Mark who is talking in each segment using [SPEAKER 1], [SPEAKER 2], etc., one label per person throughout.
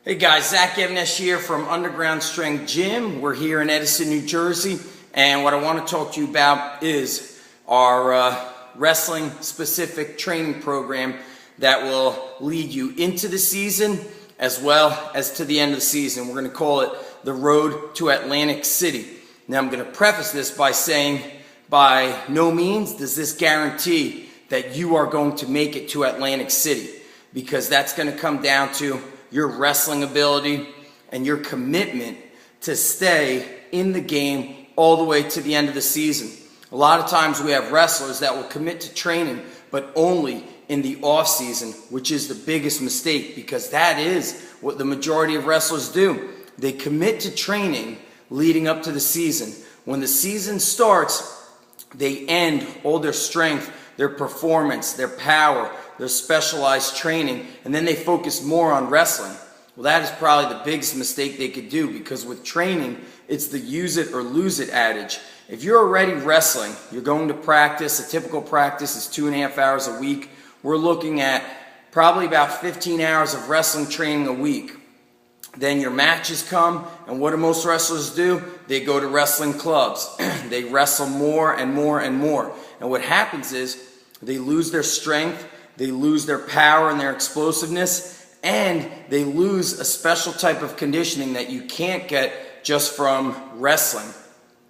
[SPEAKER 1] Hey guys, Zach Evnesh here from Underground Strength Gym. We're here in Edison, New Jersey, and what I want to talk to you about is our wrestling-specific training program that will lead you into the season as well as to the end of the season. We're going to call it the Road to Atlantic City. Now I'm going to preface this by saying by no means does this guarantee that you are going to make it to Atlantic City, because that's going to come down to your wrestling ability and your commitment to stay in the game all the way to the end of the season. A lot of times we have wrestlers that will commit to training, but only in the off season, which is the biggest mistake, because that is what the majority of wrestlers do. They commit to training leading up to the season. When the season starts, they end all their strength, their performance, their power, their specialized training, and then they focus more on wrestling. Well, that is probably the biggest mistake they could do, because with training, it's the use it or lose it adage. If you're already wrestling, you're going to practice. A typical practice is 2.5 hours a week. We're looking at probably about 15 hours of wrestling training a week. Then your matches come, and what do most wrestlers do? They go to wrestling clubs. They wrestle more and more and more. And what happens is they lose their strength, they lose their power and their explosiveness, and they lose a special type of conditioning that you can't get just from wrestling.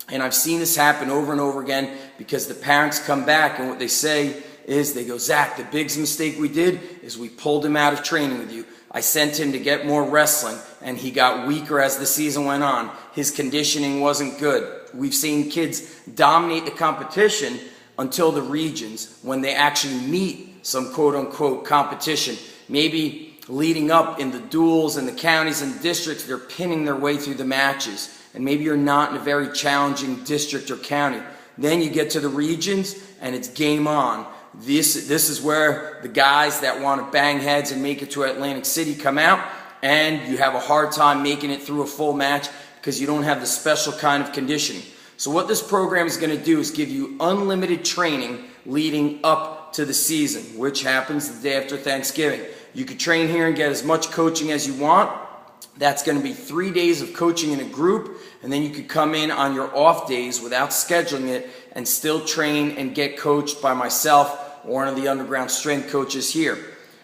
[SPEAKER 1] And I've seen this happen over and over again, because the parents come back and what they say is, they go, "Zach, the biggest mistake we did is we pulled him out of training with you. I sent him to get more wrestling, and he got weaker as the season went on. His conditioning wasn't good." We've seen kids dominate the competition until the regions, when they actually meet some quote-unquote competition. Maybe leading up in the duels and the counties and districts, they're pinning their way through the matches. And maybe you're not in a very challenging district or county. Then you get to the regions, and it's game on. This is where the guys that want to bang heads and make it to Atlantic City come out, and you have a hard time making it through a full match because you don't have the special kind of conditioning. So what this program is going to do is give you unlimited training leading up to the season, which happens the day after Thanksgiving. You could train here and get as much coaching as you want. That's going to be 3 days of coaching in a group, and then you could come in on your off days without scheduling it and still train and get coached by myself or one of the Underground Strength coaches here.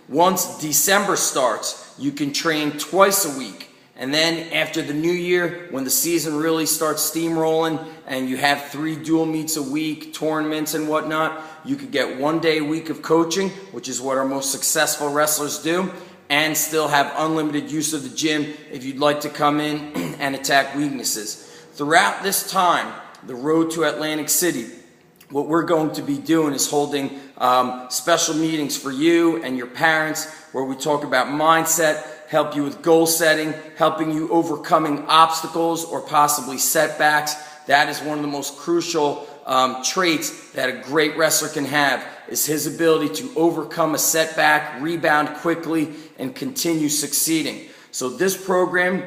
[SPEAKER 1] Once December starts, you can train twice a week. And then after the new year, when the season really starts steamrolling and you have 3 dual meets a week, tournaments and whatnot, you could get 1 day a week of coaching, which is what our most successful wrestlers do, and still have unlimited use of the gym if you'd like to come in and attack weaknesses. Throughout this time, the Road to Atlantic City, what we're going to be doing is holding special meetings for you and your parents, where we talk about mindset, help you with goal setting, helping you overcoming obstacles or possibly setbacks. That is one of the most crucial traits that a great wrestler can have, is his ability to overcome a setback, rebound quickly, and continue succeeding. So this program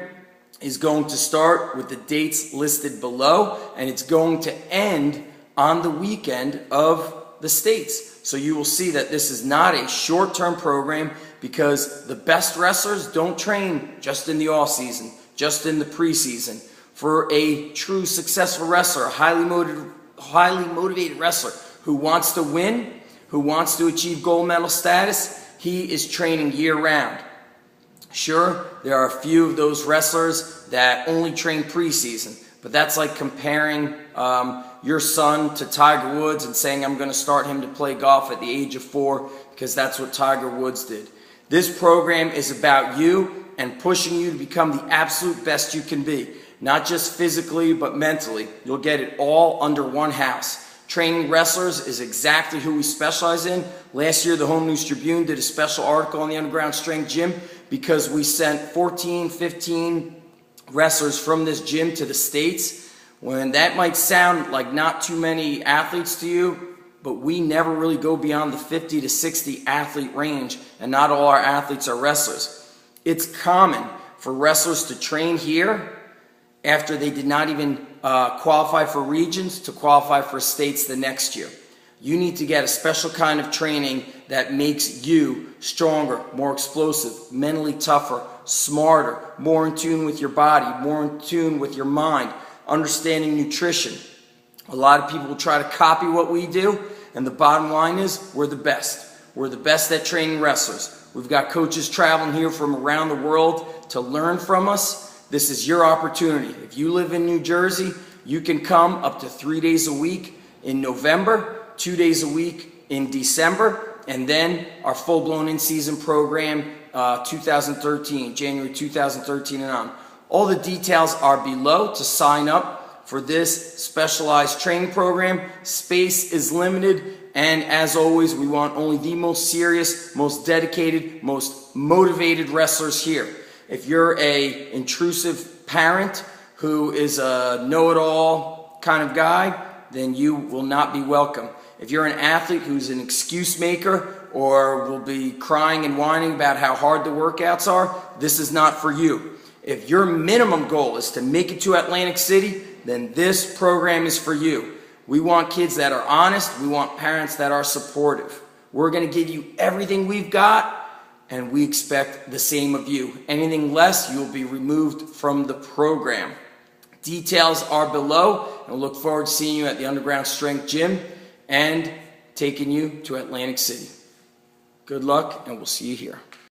[SPEAKER 1] is going to start with the dates listed below, and it's going to end on the weekend of the States. So you will see that this is not a short-term program, because the best wrestlers don't train just in the off-season, just in the preseason. For a true successful wrestler, a highly motivated wrestler who wants to win, who wants to achieve gold medal status, he is training year-round. Sure, there are a few of those wrestlers that only train preseason, but that's like comparing your son to Tiger Woods and saying, "I'm going to start him to play golf at the age of 4 because that's what Tiger Woods did." This program is about you and pushing you to become the absolute best you can be, not just physically but mentally. You'll get it all under one house. Training wrestlers is exactly who we specialize in. Last year, the Home News Tribune did a special article on the Underground Strength Gym, because we sent 14, 15 wrestlers from this gym to the States. When that might sound like not too many athletes to you, but we never really go beyond the 50 to 60 athlete range, and not all our athletes are wrestlers. It's common for wrestlers to train here after they did not even qualify for regions to qualify for states the next year. You need to get a special kind of training that makes you stronger, more explosive, mentally tougher, smarter, more in tune with your body, more in tune with your mind, understanding nutrition. A lot of people will try to copy what we do, and the bottom line is we're the best. We're the best at training wrestlers. We've got coaches traveling here from around the world to learn from us. This is your opportunity. If you live in New Jersey, you can come up to 3 days a week in November, 2 days a week in December, and then our full-blown in-season program 2013, January 2013 and on. All the details are below to sign up for this specialized training program. Space is limited, and as always, we want only the most serious, most dedicated, most motivated wrestlers here. If you're an intrusive parent who is a know-it-all kind of guy, then you will not be welcome. If you're an athlete who's an excuse maker or will be crying and whining about how hard the workouts are, this is not for you. If your minimum goal is to make it to Atlantic City, then this program is for you. We want kids that are honest. We want parents that are supportive. We're going to give you everything we've got, and we expect the same of you. Anything less, you'll be removed from the program. Details are below, and we'll look forward to seeing you at the Underground Strength Gym and taking you to Atlantic City. Good luck, and we'll see you here.